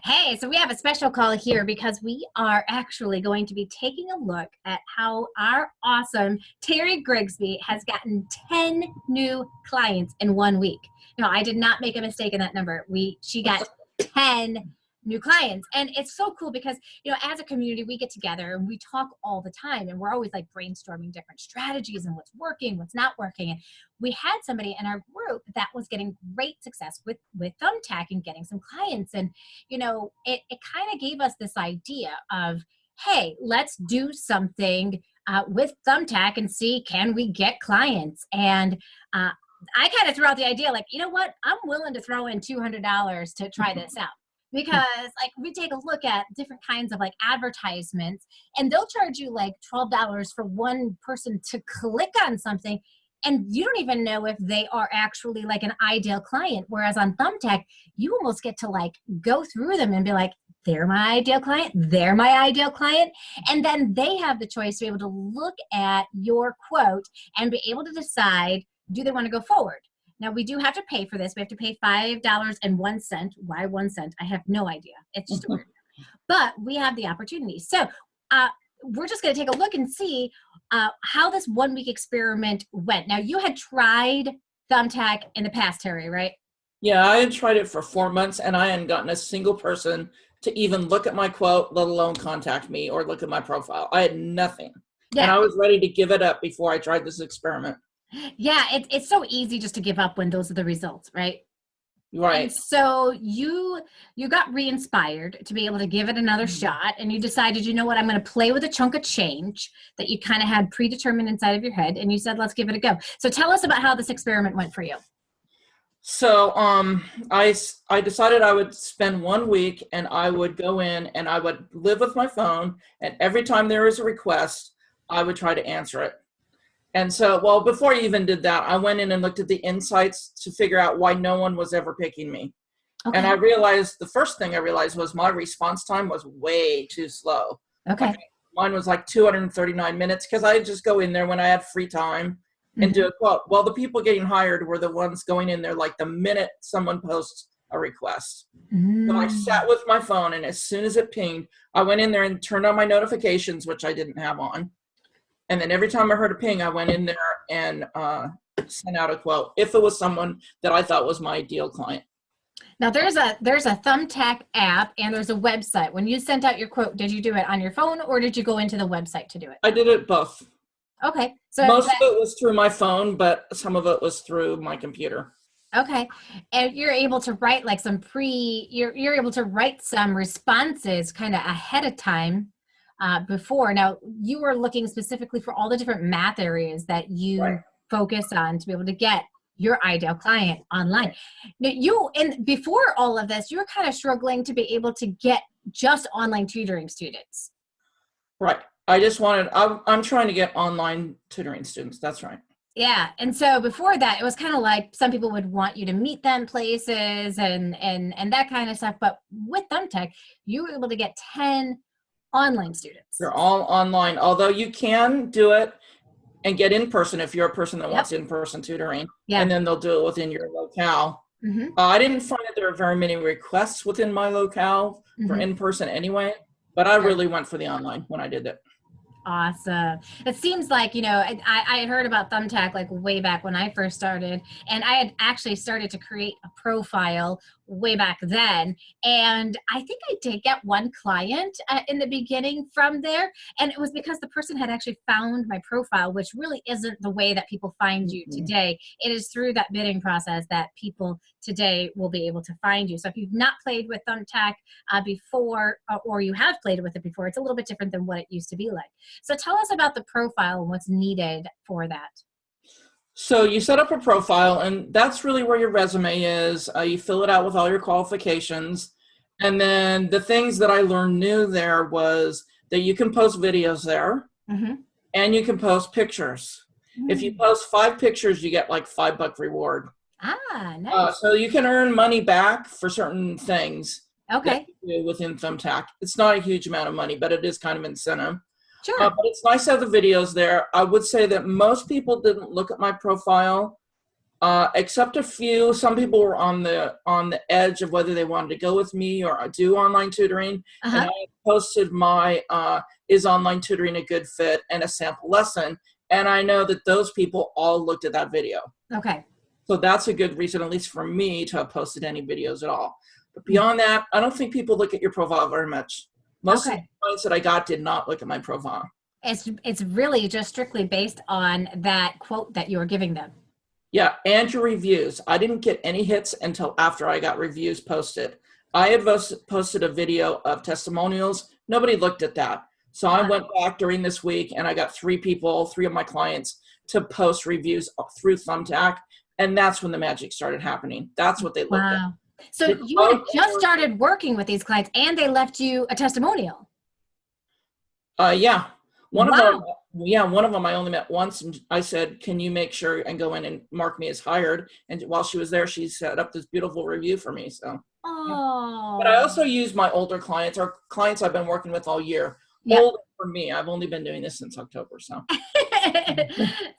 Hey, so we have a special call here because we are actually going to be taking a look at how our awesome Terri Grigsby has gotten 10 new clients in 1 week. No, I did not make a mistake in that number. She got 10 new clients. And it's so cool because, as a community, we get together and we talk all the time, and we're always like brainstorming different strategies and what's working, what's not working. And we had somebody in our group that was getting great success with Thumbtack and getting some clients. And it kind of gave us this idea of, hey, let's do something with Thumbtack and see, can we get clients? And I kind of threw out the idea, like, you know what, I'm willing to throw in $200 to try this out. Because like we take a look at different kinds of like advertisements, and they'll charge you like $12 for one person to click on something, and you don't even know if they are actually like an ideal client. Whereas on Thumbtack, you almost get to like go through them and be like, they're my ideal client, they're my ideal client. And then they have the choice to be able to look at your quote and be able to decide, do they want to go forward? Now, we do have to pay for this. We have to pay $5.01. Why 1 cent? I have no idea. It's just weird. But we have the opportunity. So we're just going to take a look and see how this 1 week experiment went. Now, you had tried Thumbtack in the past, Terri, right? Yeah, I had tried it for 4 months, and I hadn't gotten a single person to even look at my quote, let alone contact me or look at my profile. I had nothing. Yeah. And I was ready to give it up before I tried this experiment. Yeah, it's so easy just to give up when those are the results, right? Right. And so you got re-inspired to be able to give it another shot, and you decided, you know what, I'm going to play with a chunk of change that you kind of had predetermined inside of your head, and you said, let's give it a go. So tell us about how this experiment went for you. So I decided I would spend 1 week, and I would go in and I would live with my phone, and every time there was a request, I would try to answer it. And so, well, before I even did that, I went in and looked at the insights to figure out why no one was ever picking me. Okay. And I realized, the first thing I realized was my response time was way too slow. Okay. Like, mine was like 239 minutes because I just go in there when I had free time and do a quote. Well, the people getting hired were the ones going in there like the minute someone posts a request. So I sat with my phone, and as soon as it pinged, I went in there and turned on my notifications, which I didn't have on. And then every time I heard a ping, I went in there and sent out a quote if it was someone that I thought was my ideal client. Now there's a Thumbtack app and there's a website. When you sent out your quote, did you do it on your phone or did you go into the website to do it? I did it both. Okay. So most of it was through my phone, but some of it was through my computer. Okay. And you're able to write like you're able to write some responses kind of ahead of time. Before. Now, you were looking specifically for all the different math areas that you focus on to be able to get your ideal client online. Now, before all of this, you were kind of struggling to be able to get just online tutoring students. Right. I'm trying to get online tutoring students. That's right. Yeah. And so before that, it was kind of like some people would want you to meet them places and that kind of stuff. But with Thumbtack, you were able to get 10 online students. They're all online, although you can do it and get in person if you're a person that wants in-person tutoring, and then they'll do it within your locale. I didn't find that there were very many requests within my locale for in-person anyway, but I really went for the online when I did it. Awesome. It seems like, I had heard about Thumbtack like way back when I first started, and I had actually started to create a profile way back then. And I think I did get one client in the beginning from there. And it was because the person had actually found my profile, which really isn't the way that people find you today. It is through that bidding process that people today will be able to find you. So if you've not played with Thumbtack before, or you have played with it before, it's a little bit different than what it used to be like. So tell us about the profile and what's needed for that. So you set up a profile, and that's really where your resume is. You fill it out with all your qualifications. And then the things that I learned new there was that you can post videos there, and you can post pictures. If you post 5 pictures, you get like $5 reward. Ah, nice. So you can earn money back for certain things. Okay. Within Thumbtack. It's not a huge amount of money, but it is kind of incentive. Sure. But it's nice to have the videos there. I would say that most people didn't look at my profile Except a few. Some people were on the edge of whether they wanted to go with me or do online tutoring. And Uh-huh. I posted my is online tutoring a good fit and a sample lesson. And I know that those people all looked at that video. Okay. So that's a good reason, at least for me, to have posted any videos at all. But beyond that, I don't think people look at your profile very much. Most of the Okay. clients that I got did not look at my profile. It's really just strictly based on that quote that you were giving them. Yeah, and your reviews. I didn't get any hits until after I got reviews posted. I had posted a video of testimonials. Nobody looked at that. So I went back during this week and I got 3 people, 3 of my clients, to post reviews through Thumbtack. And that's when the magic started happening. That's what they looked at. Wow. So you had just started working with these clients and they left you a testimonial. Yeah. One of Wow. them, one of them I only met once, and I said, "Can you make sure and go in and mark me as hired?" And while she was there, she set up this beautiful review for me. So, yeah. But I Oh. also use my older clients, or clients I've been working with all year. Yeah. Older for me. I've only been doing this since October. So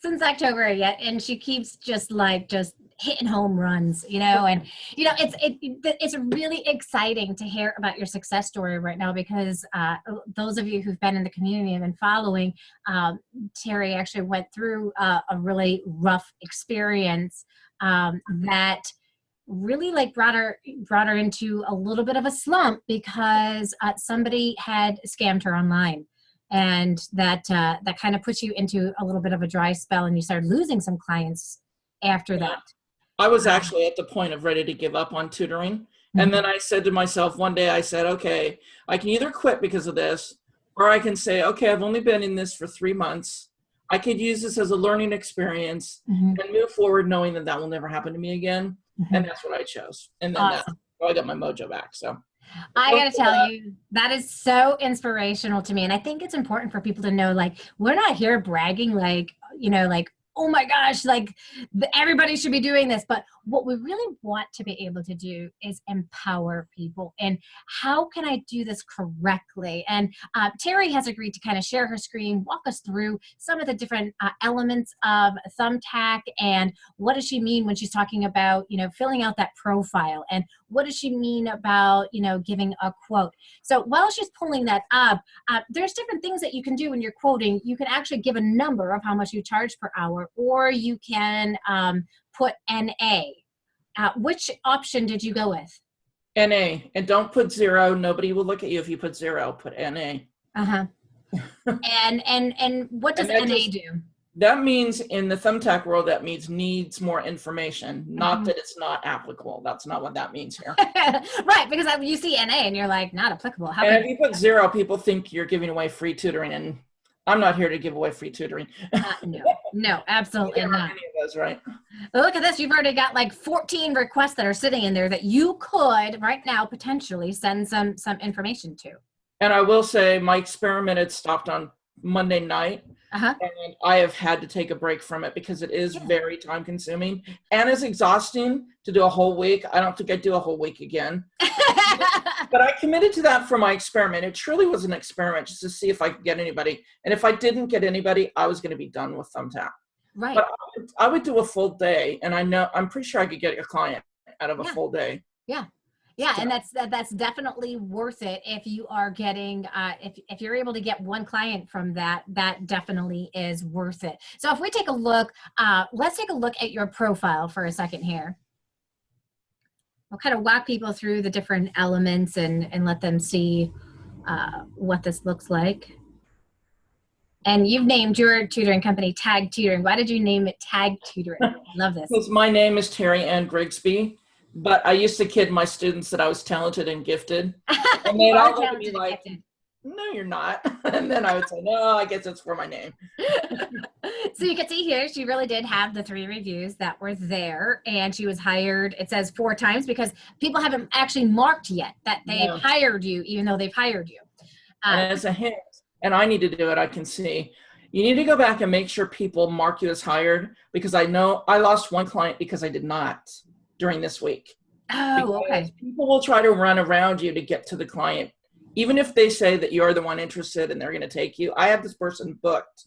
Since October yet, and she keeps just hitting home runs, and it's really exciting to hear about your success story right now, because those of you who've been in the community and been following, Terri actually went through a really rough experience that really brought her into a little bit of a slump, because somebody had scammed her online. And that kind of puts you into a little bit of a dry spell, and you started losing some clients after that. I was actually at the point of ready to give up on tutoring. And then I said to myself one day, I said, okay, I can either quit because of this, or I can say, okay, I've only been in this for 3 months. I could use this as a learning experience and move forward knowing that that will never happen to me again. And that's what I chose. And then Awesome. I got my mojo back. So I got to tell you, that is so inspirational to me. And I think it's important for people to know, we're not here bragging, oh my gosh, everybody should be doing this. But what we really want to be able to do is empower people. And how can I do this correctly? And Terri has agreed to kind of share her screen, walk us through some of the different elements of Thumbtack, and what does she mean when she's talking about, filling out that profile, and what does she mean about, giving a quote. So while she's pulling that up, there's different things that you can do when you're quoting. You can actually give a number of how much you charge per hour, or you can put NA. Which option did you go with? NA. And don't put 0. Nobody will look at you if you put 0. Put NA. Uh-huh. and what does NA do? That means, in the Thumbtack world, that means needs more information, not that it's not applicable. That's not what that means here. Right, because you see NA and you're like, not applicable. And if you put 0, people think you're giving away free tutoring, and I'm not here to give away free tutoring. No, absolutely not. Any of those, right? Look at this. You've already got 14 requests that are sitting in there that you could right now potentially send some information to. And I will say my experiment had stopped on Monday night. And I have had to take a break from it because it is very time consuming and it's exhausting to do a whole week. I don't think I'd do a whole week again. But I committed to that for my experiment. It truly was an experiment just to see if I could get anybody. And if I didn't get anybody, I was going to be done with Thumbtack. Right. But I would do a full day, and I'm pretty sure I could get a client out of a full day. Yeah. Yeah, and that's definitely worth it if you are getting if you're able to get one client from that definitely is worth it. So if we take a look, let's take a look at your profile for a second here. We'll kind of walk people through the different elements and let them see what this looks like. And you've named your tutoring company Tag Tutoring. Why did you name it Tag Tutoring? I love this. Because my name is Terri Ann Grigsby. But I used to kid my students that I was talented and gifted. And they'd all look at me like, no, you're not. And then I would say, no, I guess it's for my name. So you can see here, she really did have the 3 reviews that were there. And she was hired, it says 4 times, because people haven't actually marked yet that they've hired you, even though they've hired you. And as a hint, and I need to do it, I can see. You need to go back and make sure people mark you as hired, because I know I lost one client because I did not during this week. Oh, okay. People will try to run around you to get to the client. Even if they say that you're the one interested and they're going to take you. I have this person booked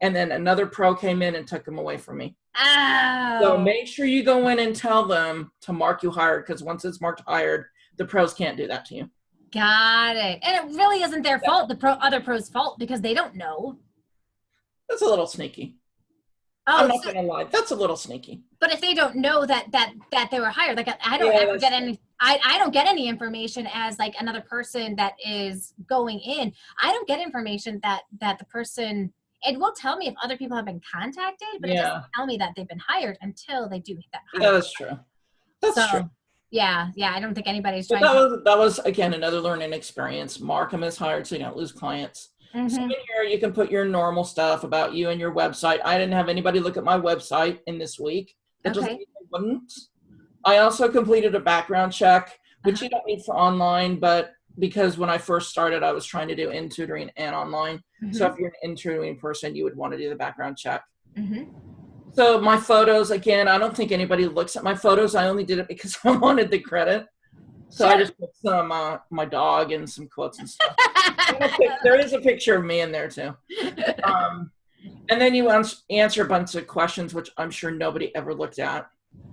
and then another pro came in and took them away from me. Oh. So make sure you go in and tell them to mark you hired, because once it's marked hired, the pros can't do that to you. Got it. And it really isn't their fault, the other pros' fault, because they don't know. That's a little sneaky. Oh, I'm not gonna lie, that's a little sneaky. But if they don't know that they were hired, like I don't ever get any, I don't get any information as like another person that is going in. I don't get information that the person, it will tell me if other people have been contacted, but it doesn't tell me that they've been hired until they do that. Yeah, that's true. That's true. Yeah, I don't think anybody's trying. That was again another learning experience. Mark them as hired so you don't lose clients. Mm-hmm. So in here you can put your normal stuff about you and your website. I didn't have anybody look at my website in this week. That doesn't mean they wouldn't. I also completed a background check, which you don't need for online, but because when I first started, I was trying to do in tutoring and online. Mm-hmm. So if you're an in tutoring person, you would want to do the background check. Mm-hmm. So my photos, again, I don't think anybody looks at my photos. I only did it because I wanted the credit. So I just put some my dog and some quotes and stuff. There is a picture of me in there too. And then you answer a bunch of questions, which I'm sure nobody ever looked at.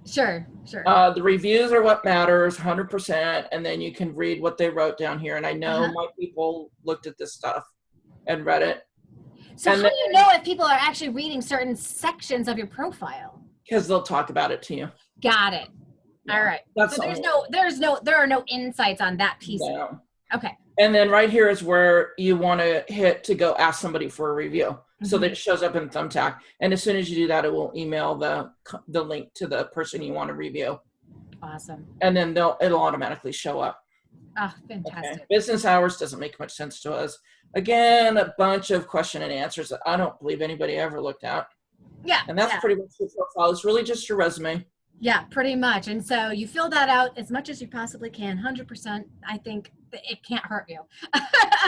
Sure. The reviews are what matters, 100%. And then you can read what they wrote down here. And I know my people looked at this stuff and read it. So how do you know if people are actually reading certain sections of your profile? Because they'll talk about it to you. Got it. Yeah. All right. So there are no insights on that piece. No. Okay. And then right here is where you want to hit to go ask somebody for a review. So that it shows up in Thumbtack. And as soon as you do that, it will email the link to the person you want to review. Awesome. And then it'll automatically show up. Oh, fantastic. Okay. Business hours doesn't make much sense to us. Again, a bunch of question and answers that I don't believe anybody ever looked at. Yeah. And that's pretty much your profile. It's really just your resume. Yeah, pretty much. And so you fill that out as much as you possibly can, 100%. I think it can't hurt you.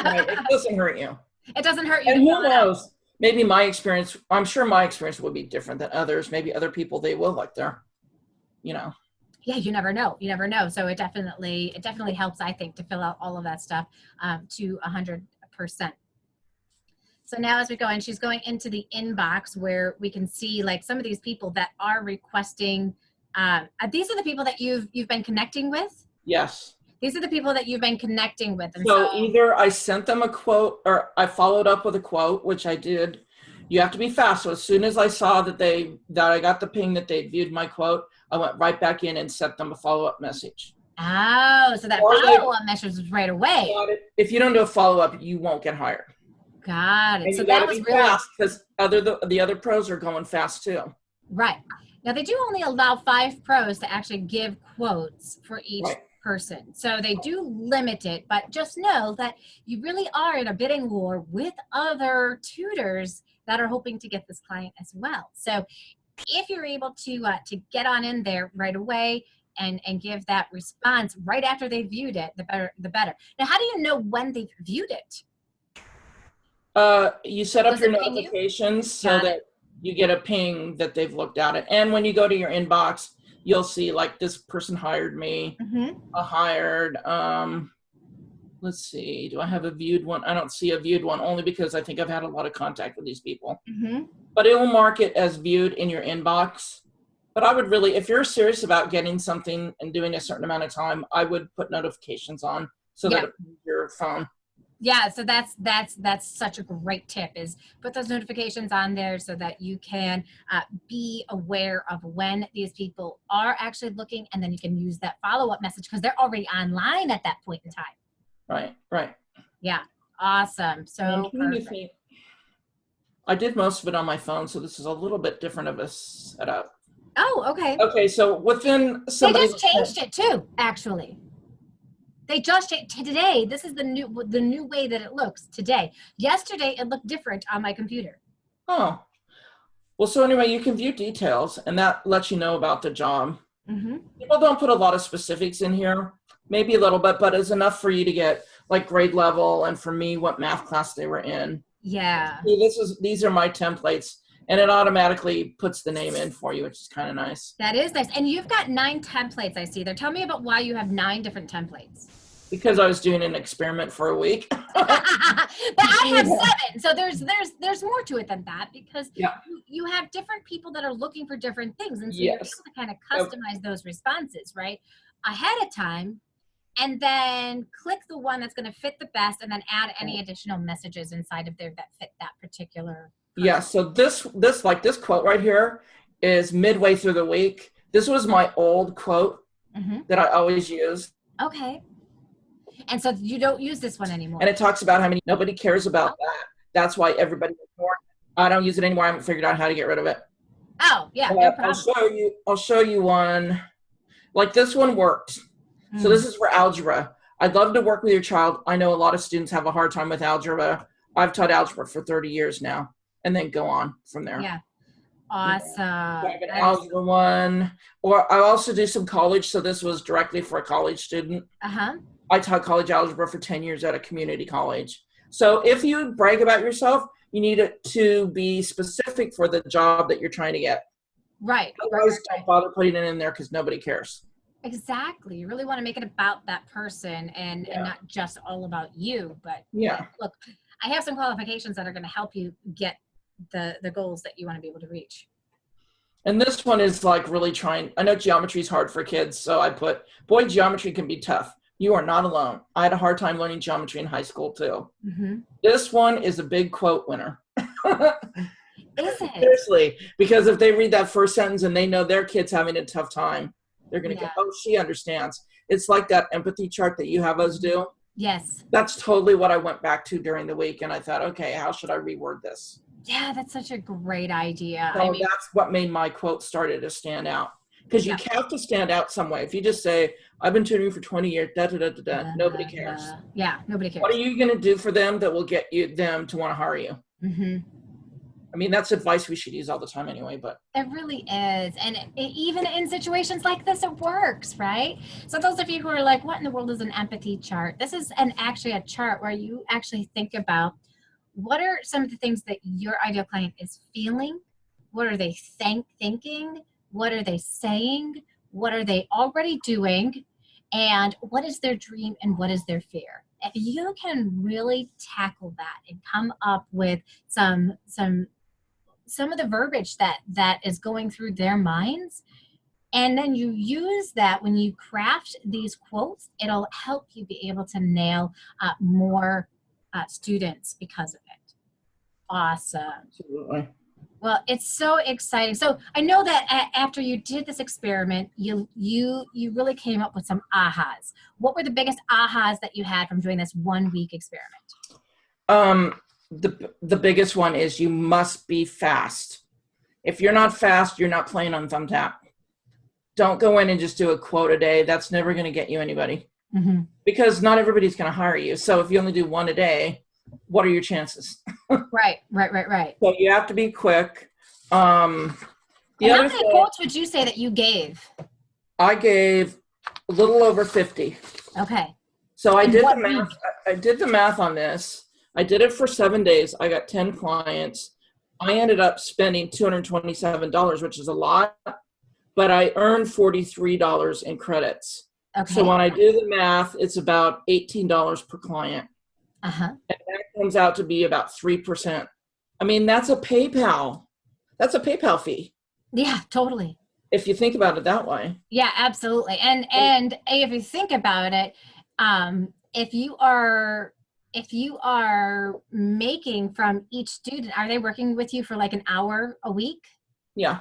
Right. It doesn't hurt you. It doesn't hurt you. And who knows? Maybe my experience, I'm sure my experience will be different than others. Maybe other people, they will like their, Yeah, you never know. You never know. So it definitely helps, I think, to fill out all of that stuff to 100%. So now as we go in, she's going into the inbox where we can see like some of these people that are requesting. These are the people that you've been connecting with? Yes. These are the people that you've been connecting with. And so either I sent them a quote or I followed up with a quote, which I did. You have to be fast. So as soon as I saw that I got the ping that they viewed my quote, I went right back in and sent them a follow-up message. Oh, so that follow-up message was right away. If you don't do a follow-up, you won't get hired. Got it. And so you that gotta was be really fast because the other pros are going fast too. Right. Now they do only allow 5 pros to actually give quotes for each person. So they do limit it, but just know that you really are in a bidding war with other tutors that are hoping to get this client as well. So if you're able to get on in there right away and give that response right after they viewed it, the better. Now, how do you know when they've viewed it? You set up your notifications so that you get a ping that they've looked at it. And when you go to your inbox, you'll see like this person hired me, hired, let's see, do I have a viewed one? I don't see a viewed one only because I think I've had a lot of contact with these people. But it will mark it as viewed in your inbox. But I would really, if you're serious about getting something and doing a certain amount of time, I would put notifications on so that it pings your phone. Yeah, so that's such a great tip, is put those notifications on there so that you can be aware of when these people are actually looking, and then you can use that follow-up message because they're already online at that point in time. Right. Yeah, awesome. So perfect. I did most of it on my phone, so this is a little bit different of a setup. Oh, okay. Okay, so within somebody. They just changed it too, actually. They just today. This is the new way that it looks today. Yesterday, it looked different on my computer. Oh, well. So anyway, you can view details, and that lets you know about the job. People don't put a lot of specifics in here, maybe a little bit, but it's enough for you to get like grade level, and for me, what math class they were in. Yeah. See, these are my templates, and it automatically puts the name in for you, which is kind of nice. That is nice. And you've got 9 templates, I see there. Tell me about why you have 9 different templates. Because I was doing an experiment for a week. But I have 7. So there's more to it than that, because you have different people that are looking for different things. And so you're able to kind of customize those responses, right? Ahead of time, and then click the one that's going to fit the best, and then add any additional messages inside of there that fit that particular person. Yeah, so this quote right here is midway through the week. This was my old quote that I always use. Okay. And so you don't use this one anymore. And it talks about how nobody cares about that. That's why everybody ignores it. I don't use it anymore. I haven't figured out how to get rid of it. Oh, yeah, no problem. I'll show you one. Like this one worked. So this is for algebra. I'd love to work with your child. I know a lot of students have a hard time with algebra. I've taught algebra for 30 years now. And then go on from there. Yeah. Awesome. I have an algebra one. Or I also do some college. So this was directly for a college student. I taught college algebra for 10 years at a community college. So if you brag about yourself, you need it to be specific for the job that you're trying to get. Right. Otherwise, don't bother putting it in there because nobody cares. Exactly. You really want to make it about that person and not just all about you. But look, I have some qualifications that are going to help you get the goals that you want to be able to reach. And this one is like really trying. I know geometry is hard for kids, so I put, boy, geometry can be tough. You are not alone. I had a hard time learning geometry in high school too. This one is a big quote winner. Is it? Seriously, because if they read that first sentence and they know their kid's having a tough time, they're going to go, oh, she understands. It's like that empathy chart that you have us do. Yes. That's totally what I went back to during the week. And I thought, okay, how should I reword this? Yeah, that's such a great idea. So that's what made my quote started to stand out. Because you have to stand out some way. If you just say, I've been tutoring for 20 years, nobody cares. Yeah, nobody cares. What are you going to do for them that will get them to want to hire you? I mean, that's advice we should use all the time anyway, but. It really is. And even in situations like this, it works, right? So those of you who are like, what in the world is an empathy chart? This is actually a chart where you actually think about what are some of the things that your ideal client is feeling? What are they thinking? What are they saying? What are they already doing? And what is their dream and what is their fear? If you can really tackle that and come up with some of the verbiage that is going through their minds, and then you use that when you craft these quotes, it'll help you be able to nail more students because of it. Awesome. Absolutely. Well, it's so exciting. So I know that after you did this experiment, you really came up with some ahas. What were the biggest ahas that you had from doing this 1 week experiment? The biggest one is you must be fast. If you're not fast, you're not playing on Thumbtack. Don't go in and just do a quote a day. That's never going to get you anybody. Because not everybody's going to hire you. So if you only do one a day, what are your chances? Right. So you have to be quick. How many quotes would you say that you gave? I gave a little over 50. Okay. So I did the math. I did the math on this. I did it for 7 days. I got 10 clients. I ended up spending $227, which is a lot, but I earned $43 in credits. Okay. So when I do the math, it's about $18 per client. And that comes out to be about 3%. I mean, that's a PayPal fee. Yeah, totally. If you think about it that way. Yeah, absolutely. And if you think about it, if you are making from each student, are they working with you for like an hour a week? Yeah.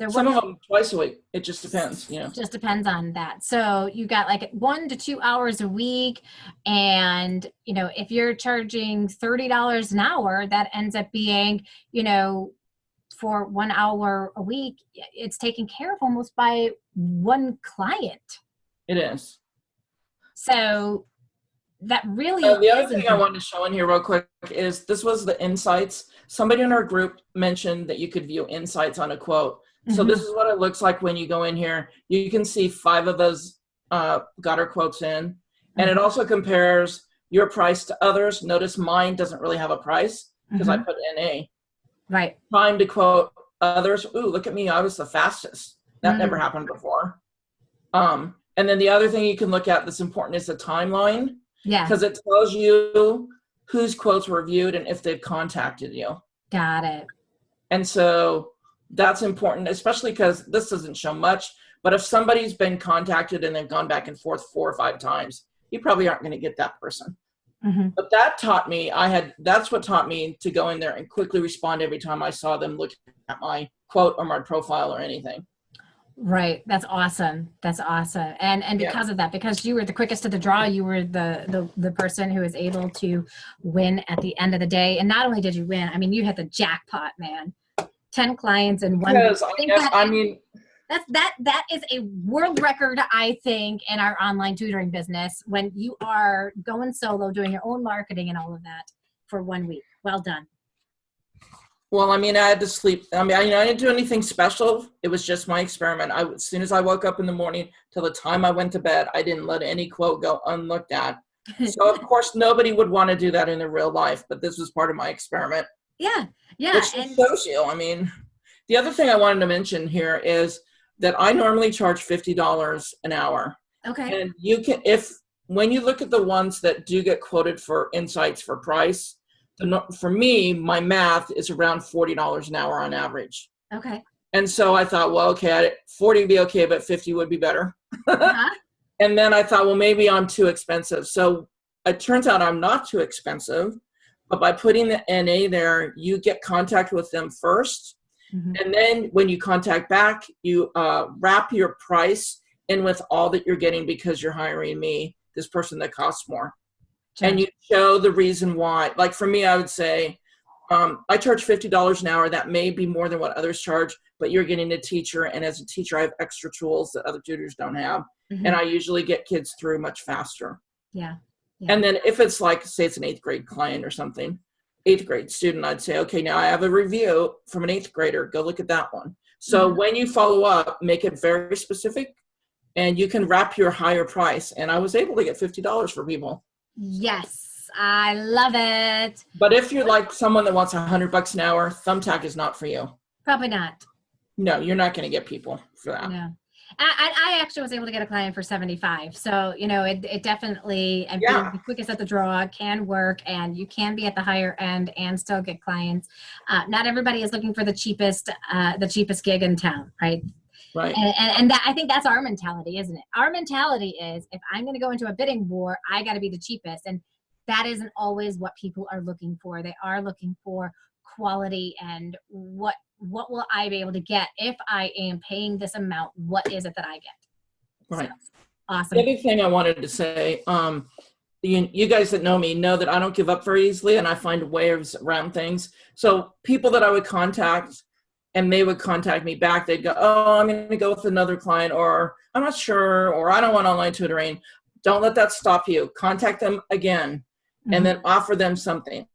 Some of them twice a week. It just depends, Just depends on that. So you got like 1 to 2 hours a week. And, if you're charging $30 an hour, that ends up being, for 1 hour a week, it's taken care of almost by one client. It is. So that really. The other thing I wanted to show in here real quick is this was the insights. Somebody in our group mentioned that you could view insights on a quote. So this is what it looks like when you go in here. You can see 5 of those got our quotes in. And it also compares your price to others. Notice mine doesn't really have a price because I put NA. Right. Time to quote others. Ooh, look at me. I was the fastest. That never happened before. And then the other thing you can look at that's important is the timeline. Yeah. Because it tells you whose quotes were viewed and if they've contacted you. Got it. And so that's important, especially because this doesn't show much. But if somebody's been contacted and they've gone back and forth 4 or 5 times, you probably aren't going to get that person. Mm-hmm. But that taught me, that's what taught me to go in there and quickly respond every time I saw them looking at my quote or my profile or anything. Right. That's awesome. That's awesome. And because of that, because you were the quickest to the draw, you were the person who was able to win at the end of the day. And not only did you win, I mean, you hit the jackpot, man. 10 clients in 1 week. That is a world record, I think, in our online tutoring business when you are going solo, doing your own marketing and all of that for 1 week. Well done. Well, I mean, I had to sleep. I mean, I didn't do anything special. It was just my experiment. As soon as I woke up in the morning till the time I went to bed, I didn't let any quote go unlooked at. So, of course, nobody would want to do that in their real life, but this was part of my experiment. Yeah, yeah. Which shows you. I mean, the other thing I wanted to mention here is that I normally charge $50 an hour. Okay. And you can, when you look at the ones that do get quoted for insights for price, for me, my math is around $40 an hour on average. Okay. And so I thought, well, okay, 40 would be okay, but 50 would be better. Uh-huh. And then I thought, well, maybe I'm too expensive. So it turns out I'm not too expensive, but by putting the NA there, you get contact with them first. Mm-hmm. And then when you contact back, you wrap your price in with all that you're getting because you're hiring me, this person that costs more. Sure. And you show the reason why. Like for me, I would say, I charge $50 an hour. That may be more than what others charge, but you're getting a teacher. And as a teacher, I have extra tools that other tutors don't have. Mm-hmm. And I usually get kids through much faster. Yeah. And then if it's like, say it's an 8th grade client or something, 8th grade student, I'd say, okay, now I have a review from an 8th grader. Go look at that one. So when you follow up, make it very specific and you can wrap your higher price. And I was able to get $50 for people. Yes, I love it. But if you're like someone that wants $100 an hour, Thumbtack is not for you. Probably not. No, you're not going to get people for that. No. I actually was able to get a client for 75. So, you know, it definitely, being the quickest at the draw can work, and you can be at the higher end and still get clients. Not everybody is looking for the cheapest gig in town, right? Right. And that, I think that's our mentality, isn't it? Our mentality is, if I'm going to go into a bidding war, I got to be the cheapest. And that isn't always what people are looking for. They are looking for quality and what will I be able to get if I am paying this amount? What is it that I get? Right. So, awesome. The other thing I wanted to say, you guys that know me know that I don't give up very easily, and I find ways around things. So people that I would contact and they would contact me back, they'd go, oh, I'm going to go with another client, or I'm not sure, or I don't want online tutoring. Don't let that stop you. Contact them again and then offer them something.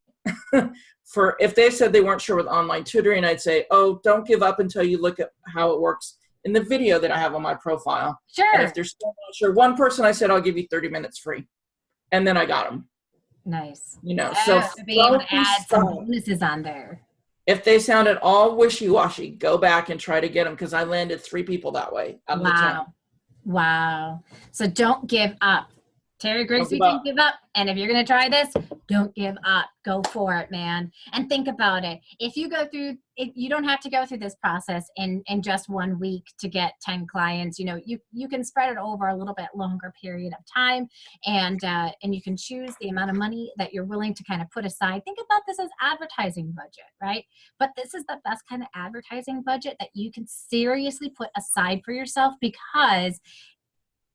For if they said they weren't sure with online tutoring, I'd say, oh, don't give up until you look at how it works in the video that I have on my profile. Sure. And if they're still not sure, one person I said, I'll give you 30 minutes free. And then I got them. Nice. You know, so to be able to add some bonuses on there. If they sounded all wishy-washy, go back and try to get them, because I landed 3 people that way out of the 10. Wow. So don't give up. Terri Grigsby didn't give up. And if you're going to try this, don't give up. Go for it, man. And think about it. If you go through, you don't have to go through this process in just 1 week to get 10 clients. You know, you can spread it over a little bit longer period of time, and you can choose the amount of money that you're willing to kind of put aside. Think about this as advertising budget, right? But this is the best kind of advertising budget that you can seriously put aside for yourself, because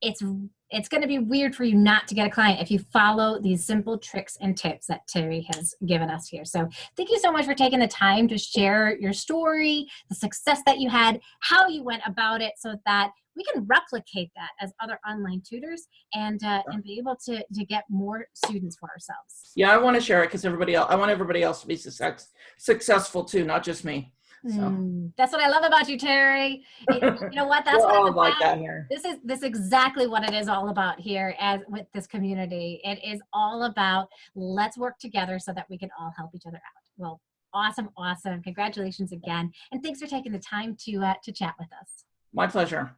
it's going to be weird for you not to get a client if you follow these simple tricks and tips that Terri has given us here. So thank you so much for taking the time to share your story, the success that you had, how you went about it, so that we can replicate that as other online tutors and be able to get more students for ourselves. Yeah, I want to share it because I want everybody else to be successful too, not just me. So. That's what I love about you, Terri. You know what? That's what all like that here. This is exactly what it is all about here as with this community. It is all about, let's work together so that we can all help each other out. Well, awesome. Congratulations again. And thanks for taking the time to chat with us. My pleasure.